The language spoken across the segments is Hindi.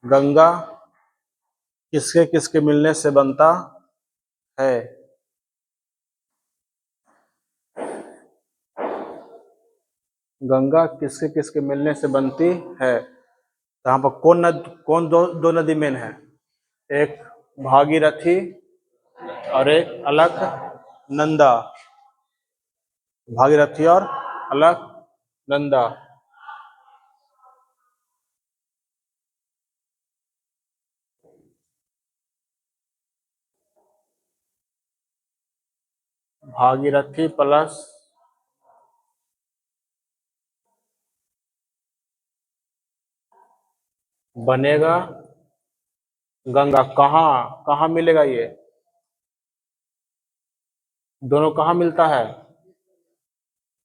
गंगा किसके किसके मिलने से बनता है? गंगा किसके किसके मिलने से बनती है? यहाँ पर कौन दो नदी मेन है? एक भागीरथी और एक अलकनंदा। भागीरथी और अलकनंदा। भागीरथी प्लस बनेगा गंगा। कहाँ कहाँ मिलेगा ये? दोनों कहाँ मिलता है?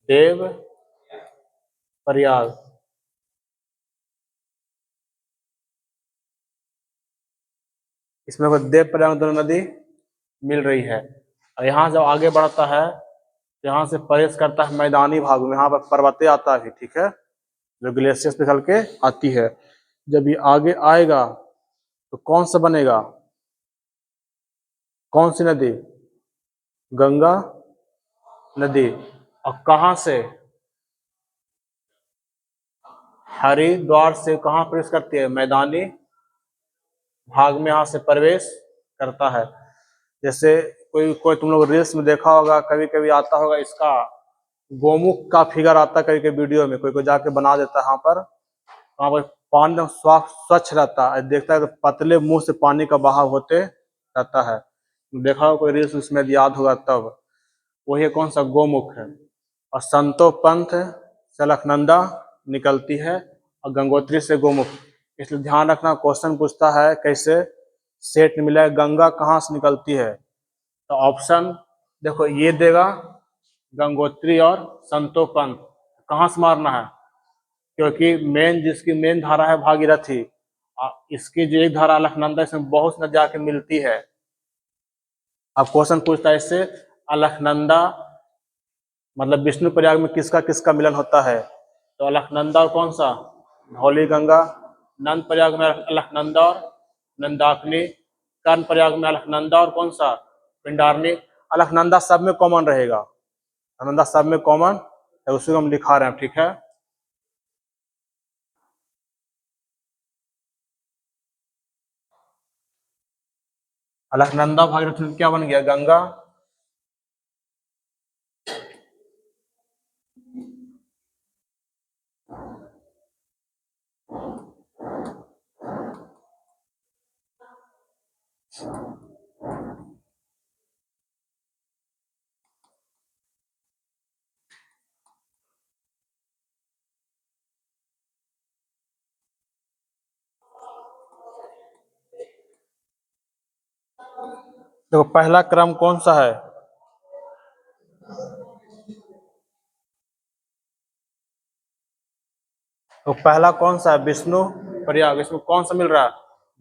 देव प्रयाग। इसमें को देव प्रयाग दोनों नदी मिल रही है। और यहाँ जब आगे बढ़ता है तो यहाँ से प्रवेश करता है मैदानी भाग में। यहाँ पर पर्वते आता है, ठीक है, जो ग्लेशियर पे चल के आती है। जब ये आगे आएगा तो कौन सा बनेगा? कौन सी नदी? गंगा नदी। और कहाँ से? हरिद्वार से कहाँ प्रवेश करती है? मैदानी भाग में यहाँ से प्रवेश करता है। जैसे कोई कोई तुम लोग रील्स में देखा होगा, कभी कभी आता होगा इसका गोमुख का फिगर आता है कभी कभी वीडियो में, कोई कोई जाके बना देता है। वहाँ पर पानी एकदम स्वच्छ रहता है, देखता है तो पतले मुंह से पानी का बहाव होते रहता है। देखा होगा कोई रील्स, उसमें याद होगा तब। वही कौन सा? गोमुख है। और संतो पंथ से अलकनंदा निकलती है और गंगोत्री से गोमुख। इसलिए ध्यान रखना, क्वेश्चन पूछता है कैसे सेट मिला है, गंगा कहाँ से निकलती है? तो ऑप्शन देखो ये देगा, गंगोत्री और संतोपंथ। कहाँ से मारना है? क्योंकि जिसकी मेन धारा है भागीरथी, इसकी जो एक धारा अलकनंदा, इसमें बहुत नदी आके मिलती है। अब क्वेश्चन पूछता है इससे, अलकनंदा मतलब विष्णु प्रयाग में किसका किसका मिलन होता है? तो अलकनंदा और कौन सा? धौली गंगा। नंद प्रयाग में अलकनंदा और नंदाकिनी। कर्ण प्रयाग में अलकनंदा और कौन सा? पिंडारनी। अलकनंदा सब में कॉमन रहेगा, अलकनंदा सब में कॉमन है, उसी को हम लिखा रहे हैं, ठीक है। अलकनंदा भागीरथी क्या बन गया? गंगा। देखो पहला क्रम कौन सा है? तो पहला कौन सा है? विष्णु प्रयाग। इसमें कौन सा मिल रहा है?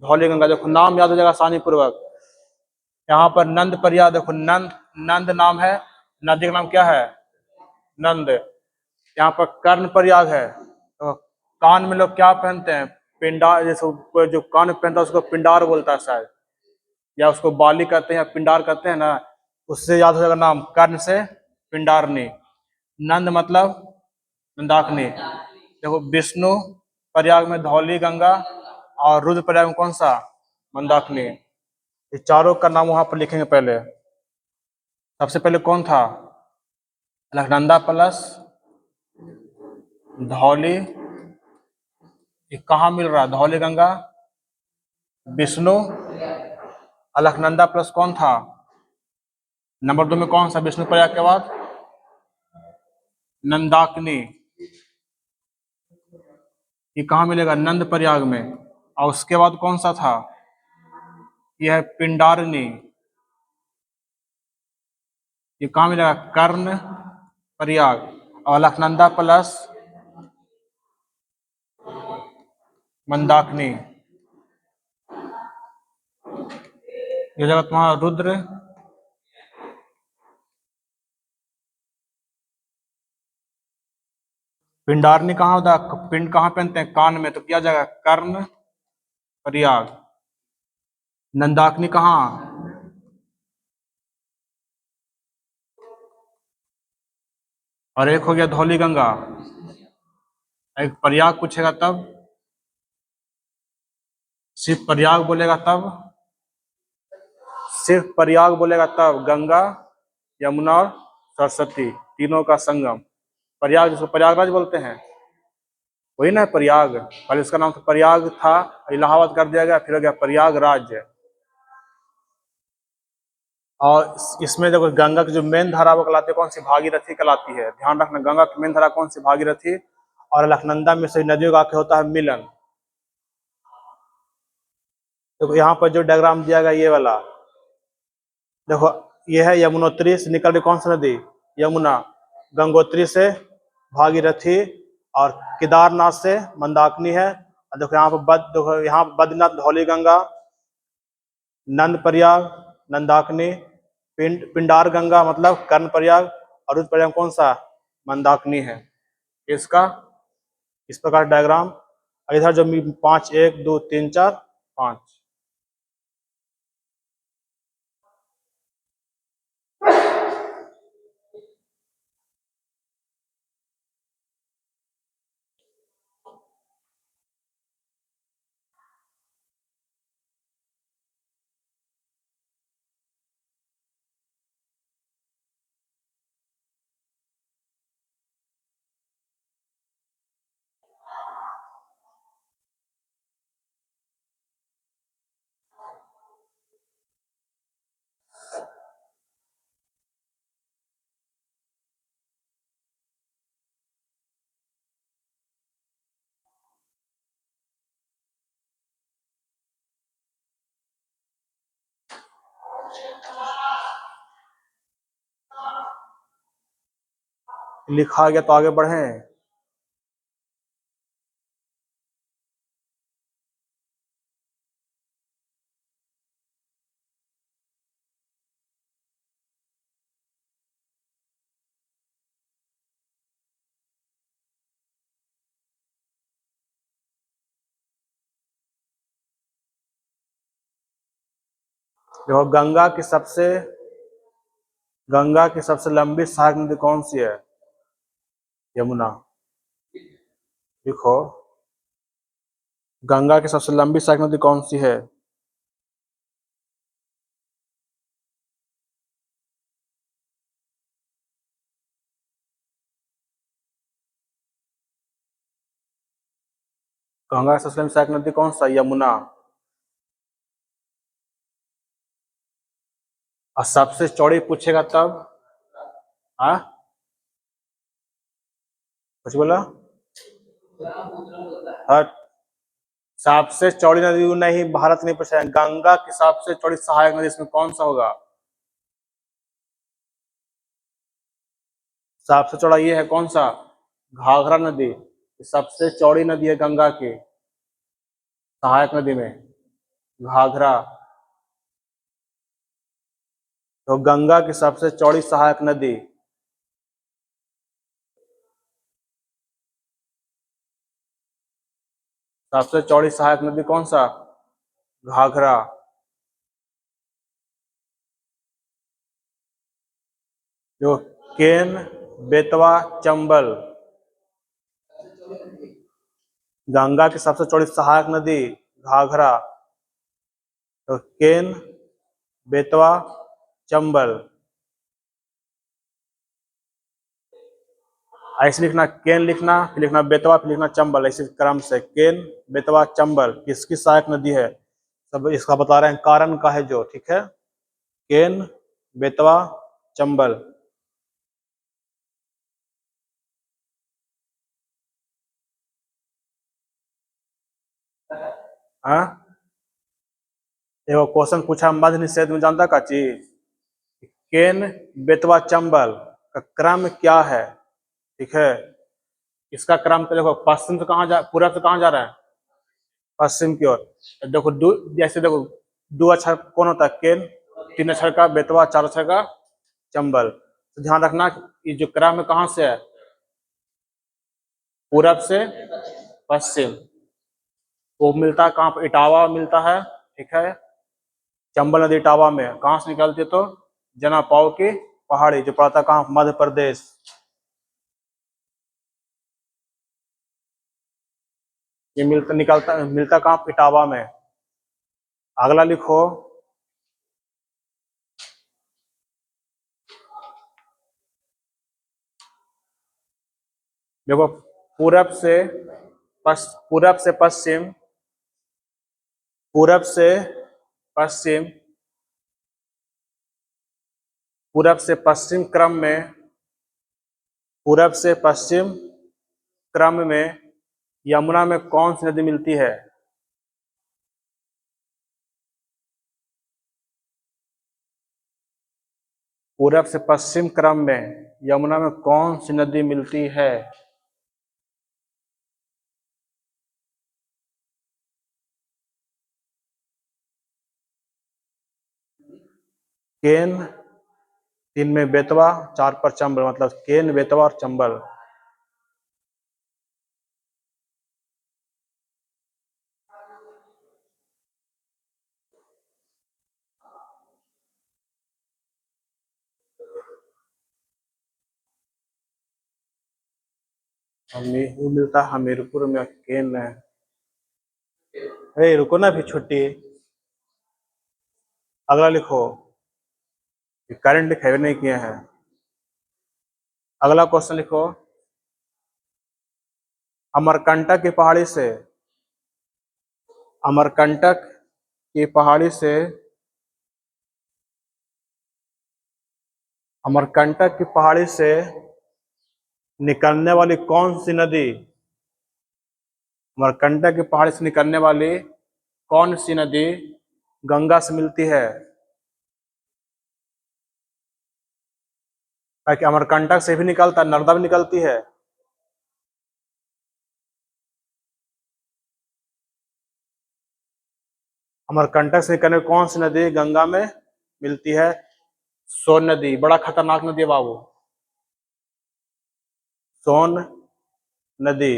धौली गंगा। देखो नाम याद हो जाएगा आसानी पूर्वक। यहाँ पर नंद प्रयाग, देखो नंद, नंद नाम है, नदी का नाम क्या है? नंद। यहाँ पर कर्ण प्रयाग है, तो कान में लोग क्या पहनते हैं? पिंडार। जैसे कोई जो कान में पहनता है उसको पिंडार बोलता है शायद, या उसको बाली कहते हैं या पिंडार कहते हैं ना। उससे याद हो जाएगा नाम, कर्ण से पिंडारनी। नंद मतलब मंदाकिनी। देखो विष्णु प्रयाग में धौली गंगा, और रुद्र प्रयाग में कौन सा? मंदाकिनी। ये चारों का नाम वहां पर लिखेंगे पहले। सबसे पहले कौन था? अलकनंदा प्लस धौली। ये कहाँ मिल रहा है? धौली गंगा, विष्णु, अलकनंदा प्लस कौन था? नंबर 2 में कौन सा? विष्णु प्रयाग के बाद नंदाकिनी। ये कहाँ मिलेगा? नंद प्रयाग में। और उसके बाद कौन सा था? यह है पिंडारनी। ये कहाँ मिलेगा? कर्ण प्रयाग। और अलकनंदा प्लस मंदाकिनी, ये जगह तुम्हारा रुद्र। पिंडारनी कहाँ होता है? पिंड कहाँ पहनते हैं? कान में, तो क्या जगह? कर्ण प्रयाग। नंदाकिनी कहाँ? और एक हो गया धौली गंगा। एक प्रयाग पूछेगा तब, सिर्फ प्रयाग बोलेगा तब, सिर्फ प्रयाग बोलेगा तब गंगा, यमुना और सरस्वती तीनों का संगम। प्रयाग जिसको प्रयागराज बोलते हैं वही ना है प्रयाग। पहले इसका नाम तो प्रयाग था, इलाहाबाद कर दिया गया, फिर हो गया प्रयागराज। और इसमें देखो गंगा की जो मेन धारा वो कहलाती है कौन सी? भागीरथी कहलाती है। ध्यान रखना, गंगा की मेन धारा कौन सी? भागीरथी। और अलकनंदा में से नदियों का होता है मिलन। देखो यहाँ पर जो डायग्राम दिया गया ये वाला, देखो ये है यमुनोत्री से निकल रही कौन सी नदी? यमुना। गंगोत्री से भागीरथी, और केदारनाथ से मंदाकिनी है। और देखो यहाँ पर देखो यहाँ बद्रीनाथ धौली गंगा, नंद प्रयाग नंदाकिनी, पिंडार गंगा मतलब कर्ण प्रयाग, और रुद्रप्रयाग कौन सा? मंदाकिनी है। इसका इस प्रकार डायग्राम। इधर जो 5 1 2 3 4 5 लिखा गया तो आगे बढ़े। देखो गंगा की सबसे लंबी सहायक नदी कौन सी है? यमुना। देखो गंगा की सबसे लंबी सहायक नदी कौन सी है? गंगा की सबसे लंबी सहायक नदी कौन सा? यमुना। और सबसे चौड़ी पूछेगा तब? हाँ कुछ बोला? हट। सबसे चौड़ी नदी नहीं, भारत नहीं पूछा है। गंगा की सबसे चौड़ी सहायक नदी इसमें कौन सा होगा? सबसे चौड़ा ये है कौन सा? घाघरा नदी। सबसे चौड़ी नदी है गंगा की सहायक नदी में घाघरा। तो गंगा की सबसे चौड़ी सहायक नदी, सबसे चौड़ी सहायक नदी कौन सा? घाघरा। जो केन, बेतवा, चंबल। गंगा की सबसे चौड़ी सहायक नदी घाघरा। तो केन, बेतवा, चंबल। ऐसे लिखना, केन लिखना, फिर लिखना बेतवा, फिर लिखना चंबल, ऐसे क्रम से केन, बेतवा, चंबल किसकी सहायक नदी है? सब इसका बता रहे हैं, कारण का है जो, ठीक है। केन, बेतवा, चंबल। हाँ देखो क्वेश्चन पूछा मध्य निषेध में, जानता का चीज? केन, बेतवा, चंबल का क्रम क्या है? ठीक है, इसका क्रम तो देखो पश्चिम से कहाँ जा, पूरब से कहाँ जा रहा है? पश्चिम की ओर। देखो जैसे देखो 2 अक्षर कौन होता है? केन। 3 अक्षर का बेतवा, 4 अक्षर का चंबल। तो ध्यान रखना ये जो क्रम है कहाँ से है? पूरब से पश्चिम। वो मिलता है कहाँ पर? इटावा मिलता है, ठीक है। चंबल नदी इटावा में कहाँ से निकलती है? तो जनापाव की पहाड़ी, जो पड़ता है कहाँ? मध्य प्रदेश। ये मिलता कहाँ? इटावा में। अगला लिखो, देखो पूरब से पूरब से पश्चिम, पूरब से पश्चिम, पूरब से पश्चिम क्रम में, पूरब से पश्चिम क्रम में यमुना में कौन सी नदी मिलती है? पूरब से पश्चिम क्रम में यमुना में कौन सी नदी मिलती है? केन, 3 में बेतवा, 4 पर चंबल, मतलब केन, बेतवा और चंबल। वो मिलता है हमीरपुर में, केन है। रुको ना, अभी छुट्टी। अगला लिखो, करंट लिखे नहीं किए हैं। अगला क्वेश्चन लिखो, अमरकंटक की पहाड़ी से, अमरकंटक की पहाड़ी से, अमरकंटक की पहाड़ी से निकलने वाली कौन सी नदी, अमरकंटक की पहाड़ी से निकलने वाली कौन सी नदी गंगा से मिलती है? ताकि अमरकंटक से भी निकलता, नर्मदा भी निकलती है। अमरकंटक से निकलने कौन सी नदी गंगा में मिलती है? सोन नदी। बड़ा खतरनाक नदी है बाबू, सोन नदी।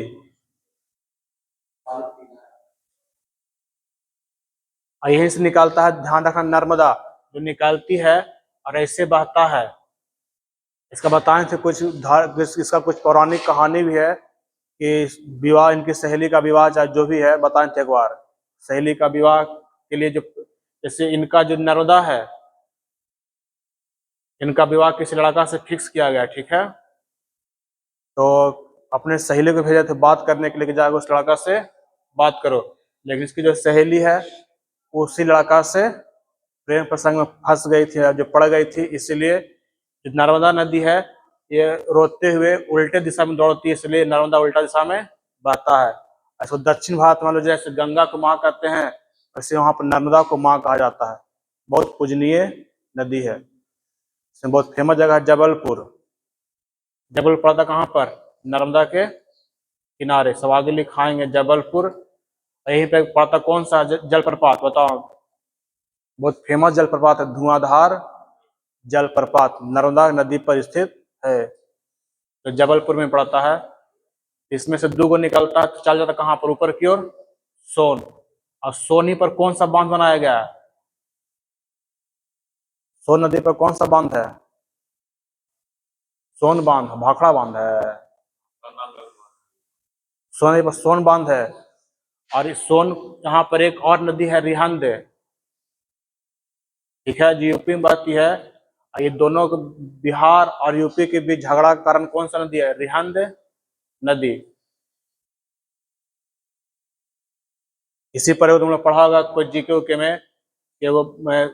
और यहीं से निकलता है, ध्यान रखना, नर्मदा जो निकलती है और ऐसे बहता है। इसका बताने से कुछ इसका कुछ पौराणिक कहानी भी है कि विवाह, इनकी सहेली का विवाह, चाहे जो भी है, बताएं थे एक बार। सहेली का विवाह के लिए जो, जैसे इनका जो नर्मदा है, इनका विवाह किसी लड़का से फिक्स किया गया, ठीक है। तो अपने सहेली को भेजा थे बात करने के लिए कि जाकर उस लड़का से बात करो, लेकिन इसकी जो सहेली है उसी लड़का से प्रेम प्रसंग में फंस गई थी, जो पड़ गई थी। इसीलिए जो नर्मदा नदी है ये रोते हुए उल्टे दिशा में दौड़ती है, इसलिए नर्मदा उल्टा दिशा में बहता है। इसको दक्षिण भारत में लोग जैसे गंगा को माँ कहते हैं, वैसे वहां पर नर्मदा को माँ कहा जाता है। बहुत पूजनीय नदी है। इसमें बहुत फेमस जगह है जबलपुर। जबलपुर पड़ता कहाँ पर? नर्मदा के किनारे। सवाल लिखाएंगे जबलपुर। यहीं पे पड़ता कौन सा जलप्रपात बताओ? बहुत फेमस जलप्रपात है, धुआंधार जलप्रपात, नर्मदा नदी पर स्थित है। तो जबलपुर में पड़ता है। इसमें से 2 गो निकलता है तो चल जाता कहाँ पर? ऊपर की ओर, सोन। और सोनी पर कौन सा बांध बनाया गया है? सोन नदी पर कौन सा बांध है? सोन बांध, भाखड़ा बांध है। सोन नदी पर सोन बांध है। और इस सोन, यहाँ पर एक और नदी है रिहंद, ठीक है, जो यूपी में बहती है। और ये दोनों को, बिहार और यूपी के बीच झगड़ा का कारण कौन सा नदी है? रिहंद नदी। इसी पर तुम लोग पढ़ा होगा कोई जीके उके में कि वो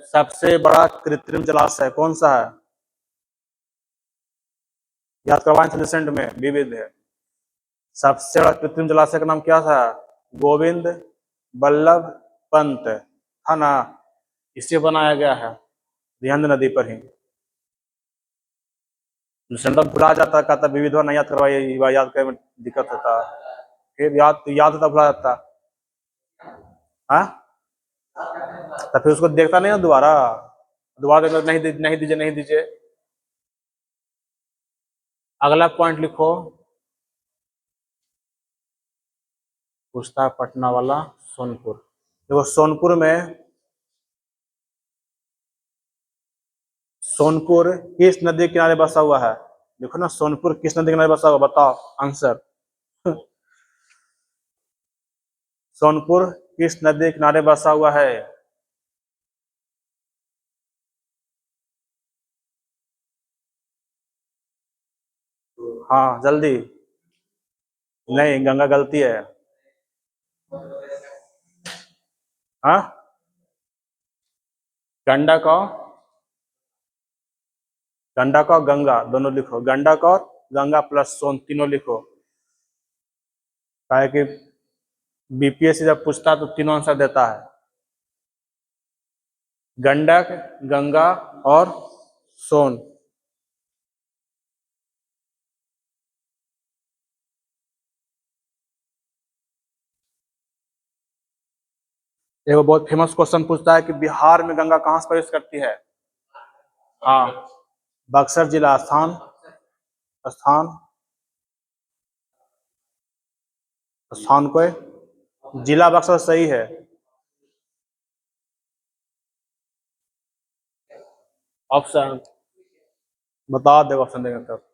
सबसे बड़ा कृत्रिम जलाशय कौन सा है? याद करवाएं रिसेंट में, विविध है। सबसे बड़ा कृत्रिम जलाशय का नाम क्या था? गोविंद बल्लभ पंत, था ना। इसे बनाया गया है रिहंद नदी पर ही। सेंटर भुला जाता, कहता विविध नहीं याद करवाइए, याद करने में दिक्कत होता। फिर याद होता, भुला जाता। हाँ, तो फिर उसको देखता नहीं ना दोबारा, दोबारा देखता, नहीं दीजिए, नहीं दीजिए। अगला पॉइंट लिखो, पूछता है पटना वाला, सोनपुर। देखो सोनपुर किस नदी के किनारे बसा हुआ है? देखो ना, सोनपुर किस नदी के किनारे बसा हुआ, बताओ आंसर। सोनपुर किस नदी के किनारे बसा हुआ है? हाँ जल्दी। नहीं, गंगा गलती है। हाँ, गंडक और गंगा दोनों लिखो, गंडक और गंगा प्लस सोन तीनों लिखो। काहे कि बीपीएससी जब पूछता है तो तीनों आंसर देता है। गंडक, गंगा और सोन। एगो बहुत फेमस क्वेश्चन पूछता है कि बिहार में गंगा कहाँ से प्रवेश करती है? हाँ, बक्सर जिला। स्थान, स्थान, स्थान कोई जिला बक्सर सही है। ऑप्शन बता दे, ऑप्शन देंगे तब।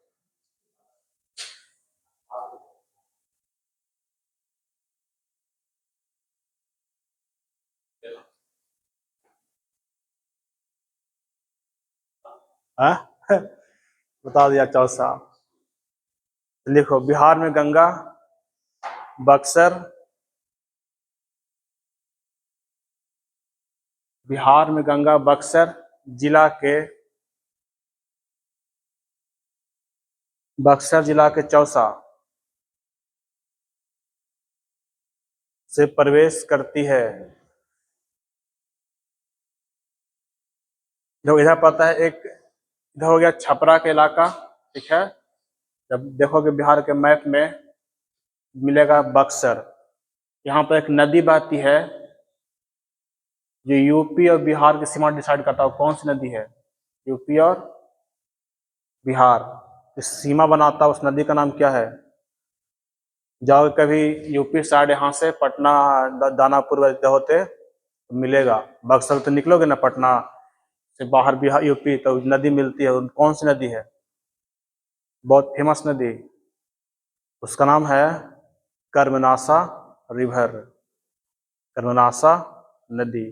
हाँ? बता दिया, चौसा। लिखो, बिहार में गंगा बक्सर, बिहार में गंगा बक्सर जिला के, बक्सर जिला के चौसा से प्रवेश करती है। जो इधर पता है, एक इधर हो गया छपरा के इलाका, ठीक है। जब देखोगे बिहार के मैप में मिलेगा बक्सर। यहाँ पर एक नदी बहती है जो यूपी और बिहार की सीमा डिसाइड करता है। कौन सी नदी है? यूपी और बिहार की सीमा बनाता है, उस नदी का नाम क्या है? जाओगे कभी यूपी साइड, यहाँ से पटना दानापुर होते तो मिलेगा। बक्सर तो निकलोगे ना पटना से बाहर, बिहार यूपी, तो नदी मिलती है। कौन सी नदी है? बहुत फेमस नदी, उसका नाम है कर्मनासा रिवर, कर्मनासा नदी।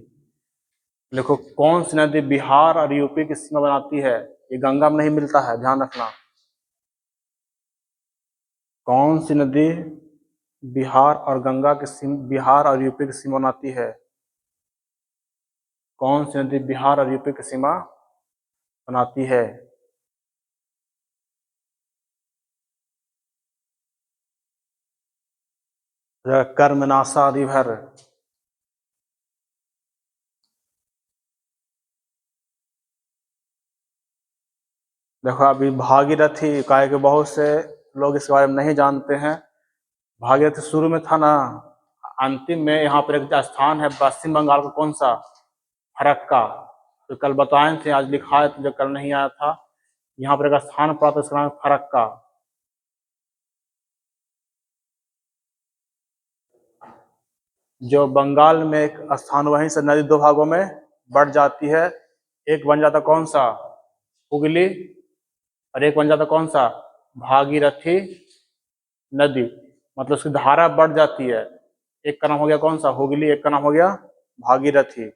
देखो, कौन सी नदी बिहार और यूपी की सीमा बनाती है? ये गंगा में नहीं मिलता है, ध्यान रखना। कौन सी नदी बिहार और गंगा की सीमा, बिहार और यूपी की सीमा बनाती है? कौन सी नदी बिहार और यूपी की सीमा बनाती है? कर्मनासा रिवर। देखो, अभी भागीरथी, काहे के बहुत से लोग इसके बारे में नहीं जानते हैं। भागीरथी शुरू में था ना, अंतिम में यहाँ पर एक स्थान है पश्चिम बंगाल का, कौन सा? फरक्का। तो कल बताए थे, आज लिखा है तो जो कल नहीं आया था। यहाँ पर एक स्थान पड़ा था, इसका नाम है फरक्का। जो बंगाल में एक स्थान, वहीं से नदी दो भागों में बढ़ जाती है। एक बन जाता कौन सा? हुगली। और एक बन जाता कौन सा? भागीरथी नदी। मतलब उसकी धारा बढ़ जाती है। एक का नाम हो गया कौन सा? हुगली। एक का नाम हो गया भागीरथी।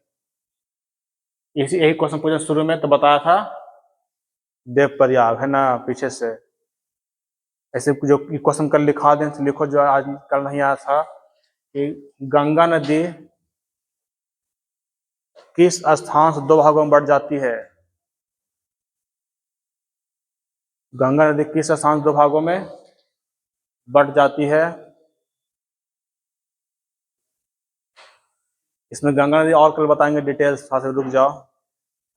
इसी यही क्वेश्चन पूछा शुरू में तो बताया था देवप्रयाग, है ना, पीछे से। ऐसे जो क्वेश्चन कल लिखा दें तो लिखो, जो आज कल नहीं आया था, कि गंगा नदी किस स्थान से दो भागों में बढ़ जाती है? गंगा नदी किस स्थान से दो भागों में बढ़ जाती है? इसमें गंगा नदी और कल बताएंगे डिटेल्स, थोड़ा सा रुक जाओ,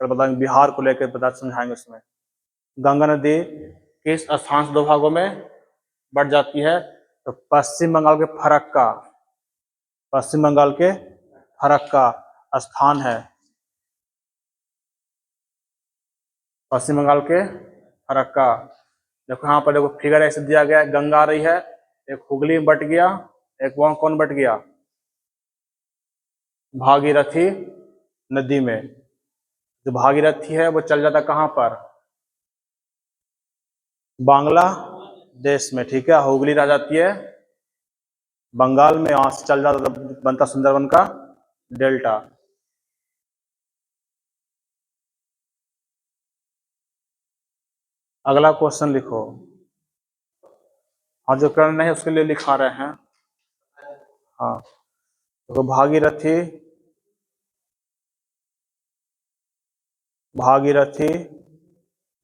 कल बताएंगे, बिहार को लेकर बता समझाएंगे उसमें। गंगा नदी किस स्थान से दो भागों में बढ़ जाती है? तो पश्चिम बंगाल के फरक्का, पश्चिम बंगाल के फरक्का स्थान है। पश्चिम बंगाल के फरक्का। देखो यहाँ पर, देखो फिगर ऐसे दिया गया है, गंगा आ रही है, एक हुगली में बट गया, एक वहां कौन बट गया? भागीरथी नदी में। जो भागीरथी है वो चल जाता कहाँ पर? बांग्लादेश में, ठीक है। हुगली रह जाती है बंगाल में, वहां से चल जाता तो बनता सुंदरबन का डेल्टा। अगला क्वेश्चन लिखो। हाँ, जो कर्ण है उसके लिए लिखा रहे हैं। हाँ, तो भागीरथी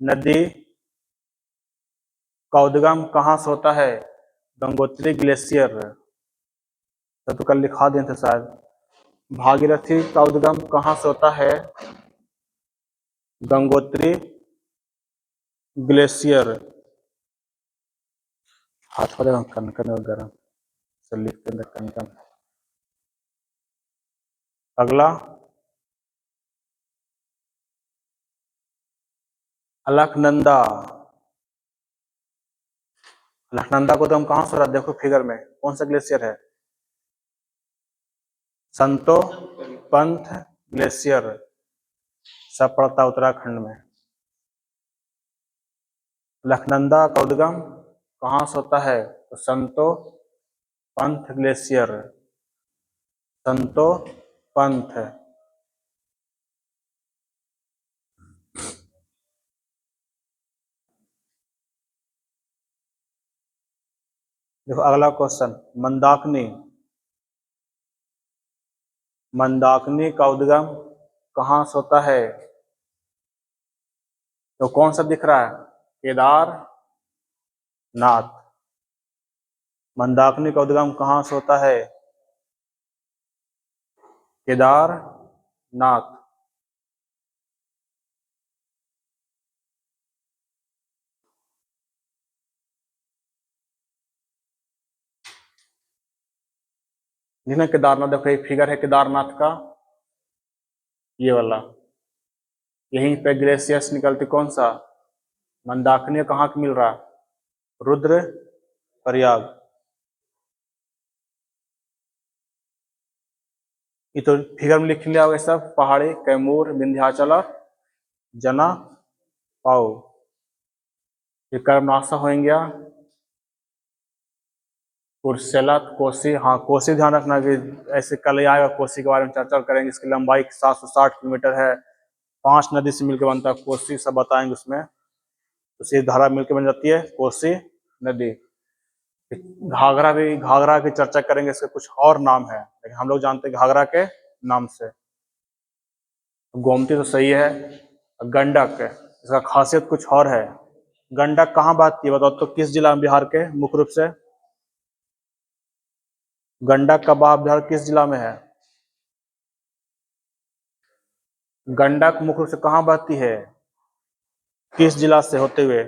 नदी का उद्गम कहाँ से होता है? गंगोत्री ग्लेशियर। तो कल लिखा दिए थे शायद। भागीरथी का उद्गम कहाँ से होता है? गंगोत्री ग्लेशियर। हाथ वाले कनकन वगैरह से लिखते हैं कनकन। अगला, अलकनंदा। अलकनंदा को तो हम कहाँ से रहा? देखो फिगर में कौन सा ग्लेशियर है? संतो पंथ ग्लेशियर, सब पड़ता है उत्तराखंड में। अलकनंदा का उद्गम कहाँ से होता है? तो संतो पंथ ग्लेशियर। संतो पंथ। देखो अगला क्वेश्चन, मंदाकिनी। मंदाकिनी का उद्गम कहाँ से होता है? तो कौन सा दिख रहा है? केदारनाथ। मंदाकिनी का उद्गम कहाँ से होता है? केदारनाथ। जिन्हें केदारनाथ, देखो एक फिगर है केदारनाथ का, ये वाला। यहीं पे ग्लेशियर्स निकलती, कौन सा? मंदाकिनी कहाँ मिल रहा? रुद्र प्रयाग। ये तो फिगर में लिख लिया होगा सब, पहाड़ी कैमूर विंध्याचल और जना पाओ। ये कर्मनाशा हो गया। कुर्सेला कोसी, हाँ कोसी ध्यान रखना कि ऐसे कल आएगा कोसी के बारे में चर्चा करेंगे। इसकी लंबाई 760 किलोमीटर है। 5 नदी से मिलकर बनता है कोसी, सब बताएंगे उसमें। तो सी धारा मिलकर बन जाती है कोसी नदी। घाघरा की चर्चा करेंगे, इसके कुछ और नाम है लेकिन हम लोग जानते हैं घाघरा के नाम से। गोमती तो सही है। गंडक, इसका खासियत कुछ और है। गंडक कहाँ बहती है बताओ तो? किस जिला में बिहार के मुख्य रूप से? गंडक का बहाव बिहार किस जिला में है? गंडक मुख्य रूप से कहाँ बहती है? किस जिला से होते हुए?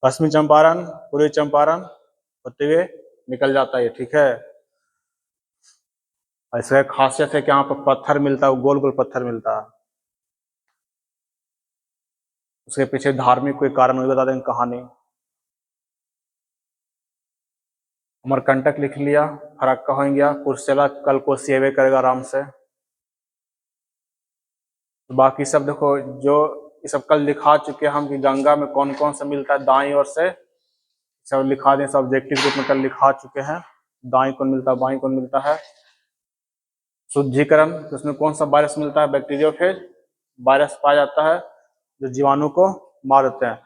पश्चिमी चंपारण, पूर्वी चंपारण होते हुए निकल जाता है, ठीक है। इसका खासियत है कि यहाँ पर पत्थर मिलता है, गोल गोल पत्थर मिलता है। उसके पीछे धार्मिक कोई कारण मुझे बता देंगे कहानी। अमरकंटक लिख लिया, फरक्का हो गया। कुर्सेला कल को सेवे करेगा आराम से। तो बाकी सब देखो, जो ये सब कल लिखा चुके हैं हम कि गंगा में कौन कौन सा मिलता है दाईं ओर से, सब लिखा दें। सब ऑब्जेक्टिव ग्रुप में कल लिखा चुके हैं। दाईं कौन मिलता है, बाईं कौन मिलता है। शुद्धिकरण, तो उसमें कौन सा वायरस मिलता है? बैक्टीरियोफेज वायरस पाया जाता है जो जीवाणु को मार देते हैं।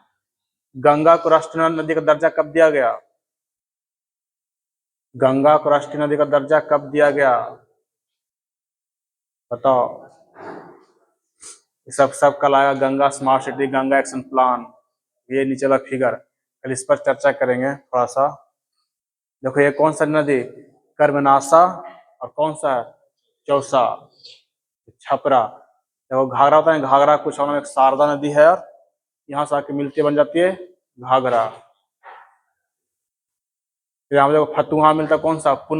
गंगा को राष्ट्रीय नदी का दर्जा कब दिया गया? गंगा को राष्ट्रीय नदी का दर्जा कब दिया गया बताओ? सब कल आएगा। Ganga smart city, Ganga action plan, ये नीचे वाला फिगर, कल इस पर चर्चा करेंगे थोड़ा सा। देखो ये कौन सा नदी? कर्मनाशा, और कौन सा? चौसा, छपरा। देखो घाघरा होता है, घाघरा कुछ और एक शारदा नदी है और यहाँ से आके मिलती बन जाती है घाघरा। फिर हम लोग फतुहा मिलता है, कौन सा?